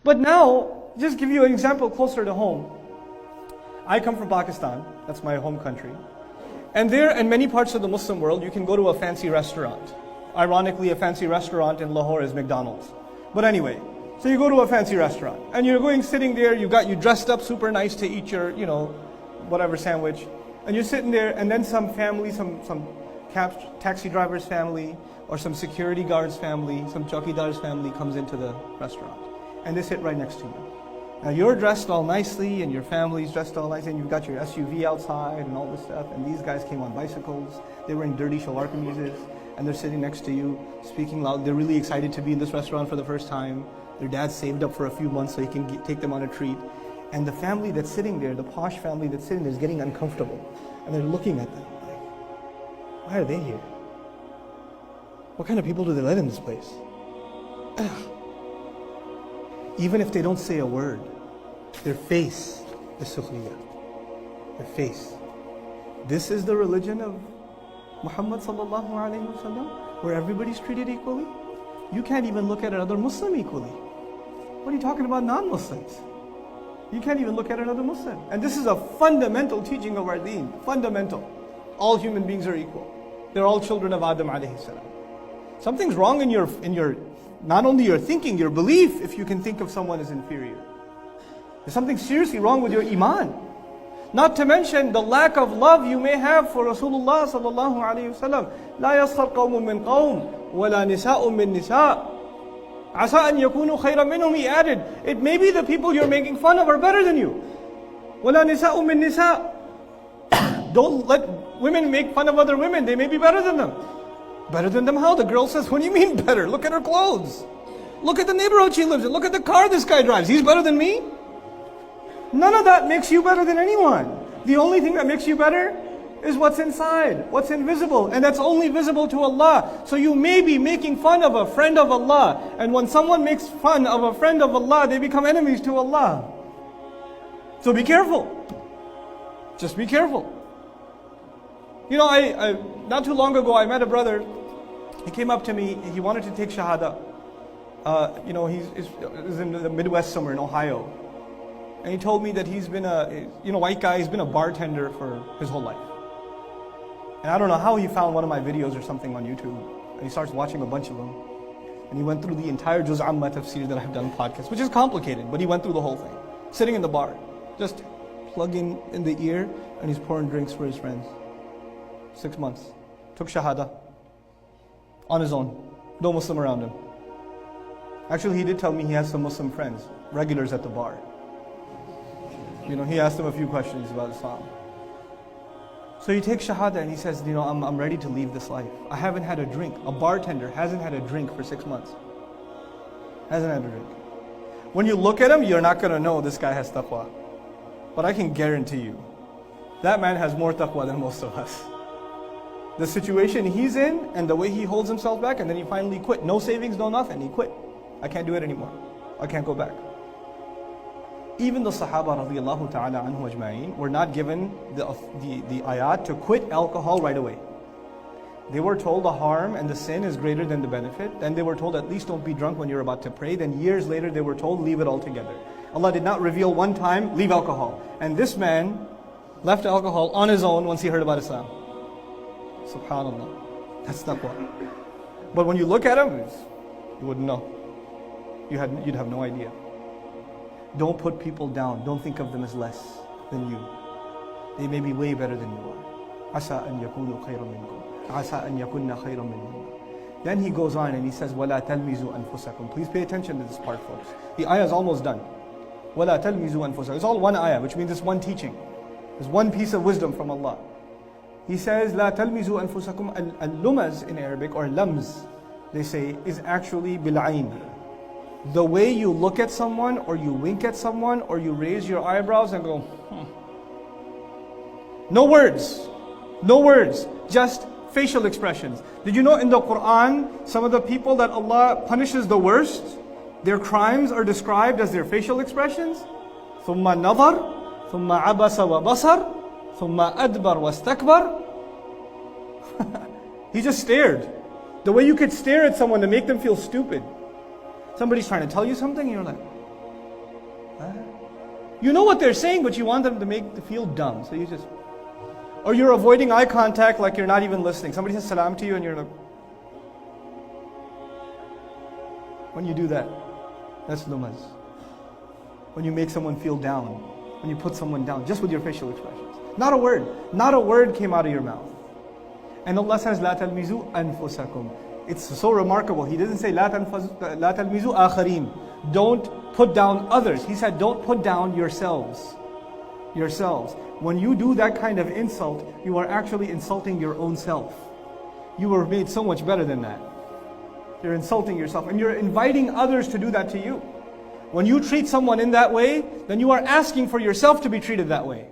But now, just give you an example closer to home. I come from Pakistan, that's my home country. And there, in many parts of the Muslim world, you can go to a fancy restaurant. Ironically, a fancy restaurant in Lahore is McDonald's. But anyway, so you go to a fancy restaurant, and you're going sitting there, you dressed up super nice to eat your, whatever sandwich. And you're sitting there, and then some family, some taxi driver's family, or some security guard's family, some chowkidar's family comes into the restaurant. And they sit right next to you. Now you're dressed all nicely, and your family's dressed all nicely, and you've got your SUV outside and all this stuff, and these guys came on bicycles, they were in dirty shalwar kameezes, and they're sitting next to you, speaking loud. They're really excited to be in this restaurant for the first time. Their dad saved up for a few months so he can take them on a treat. And the family that's sitting there, the posh family that's sitting there, is getting uncomfortable. And they're looking at them like, why are they here? What kind of people do they let in this place? Ugh. Even if they don't say a word, their face is sukhriya. Their face. This is the religion of Muhammad sallallahu alayhi wa sallam, where everybody's treated equally. You can't even look at another Muslim equally. What are you talking about non-Muslims? You can't even look at another Muslim. And this is a fundamental teaching of our deen. Fundamental. All human beings are equal. They're all children of Adam alayhi salam. Something's wrong in your not only your thinking, your belief, if you can think of someone as inferior. There's something seriously wrong with your iman. Not to mention the lack of love you may have for Rasulullah sallallahu alayhi wa sallam. لا يسخر قوم من قوم ولا نساء من نساء عسى أن يكونوا خيرا منهم. He added, it may be the people you're making fun of are better than you. ولا نساء من نساء. Don't let women make fun of other women. They may be better than them. Better than them how? The girl says, what do you mean better? Look at her clothes. Look at the neighborhood she lives in. Look at the car this guy drives. He's better than me? None of that makes you better than anyone. The only thing that makes you better is what's inside, what's invisible. And that's only visible to Allah. So you may be making fun of a friend of Allah. And when someone makes fun of a friend of Allah, they become enemies to Allah. So be careful. Just be careful. I not too long ago, I met a brother. He came up to me, he wanted to take Shahada. He's in the Midwest somewhere in Ohio. And he told me that he's been white guy, he's been a bartender for his whole life. And I don't know how he found one of my videos or something on YouTube. And he starts watching a bunch of them. And he went through the entire Juz Amma tafsir that I've done podcast, which is complicated, but he went through the whole thing. Sitting in the bar, just plugging in the ear, and he's pouring drinks for his friends. 6 months. Took Shahada. On his own. No Muslim around him. Actually, he did tell me he has some Muslim friends, regulars at the bar. He asked them a few questions about Islam. So he takes Shahada and he says, I'm ready to leave this life. I haven't had a drink. A bartender hasn't had a drink for 6 months. Hasn't had a drink. When you look at him, you're not going to know this guy has taqwa. But I can guarantee you, that man has more taqwa than most of us. The situation he's in and the way he holds himself back, and then he finally quit. No savings, no nothing. He quit. I can't do it anymore. I can't go back. Even the Sahaba radiallahu ta'ala anhu ajma'in were not given the ayat to quit alcohol right away. They were told the harm and the sin is greater than the benefit. Then they were told at least don't be drunk when you're about to pray. Then years later they were told leave it altogether. Allah did not reveal one time leave alcohol. And this man left alcohol on his own once he heard about Islam. Subhanallah. That's taqwa. But when you look at him, you wouldn't know. You'd have no idea. Don't put people down. Don't think of them as less than you. They may be way better than you are. عَسَىٰ أَن يَكُونُوا خَيْرًا مِنْكُمْ عَسَىٰ أَن يَكُنَّ خَيْرًا مِنْهُمْ. Then he goes on and he says, وَلَا تَلْمِزُوا أَنفُسَكُمْ. Please pay attention to this part, folks. The ayah is almost done. وَلَا تَلْمِزُوا أَنفُسَكُمْ. It's all one ayah, which means it's one teaching. It's one piece of wisdom from Allah. He says, لَا تَلْمِزُوا أَنفُسَكُمْ. Al-lumaz in Arabic, or lams, they say, is actually bil'ain. The way you look at someone, or you wink at someone, or you raise your eyebrows and go, No words. No words. Just facial expressions. Did you know in the Quran, some of the people that Allah punishes the worst, their crimes are described as their facial expressions? ثُمَّ نَظَرْ ثُمَّ عَبَسَ وَبَصَرْ ثُمَّ أَدْبَرْ وَاسْتَكْبَرْ. He just stared. The way you could stare at someone to make them feel stupid. Somebody's trying to tell you something, and you're like, Huh? You know what they're saying, but you want them to feel dumb. So you just, or you're avoiding eye contact like you're not even listening. Somebody says salam to you and you're like, when you do that, that's lumaz. When you make someone feel down, when you put someone down, just with your facial expressions. Not a word came out of your mouth. And Allah says, لا تلمزوا أنفسكم. It's so remarkable. He didn't say, لا تلمزوا آخرين. Don't put down others. He said, don't put down yourselves. Yourselves. When you do that kind of insult, you are actually insulting your own self. You were made so much better than that. You're insulting yourself and you're inviting others to do that to you. When you treat someone in that way, then you are asking for yourself to be treated that way.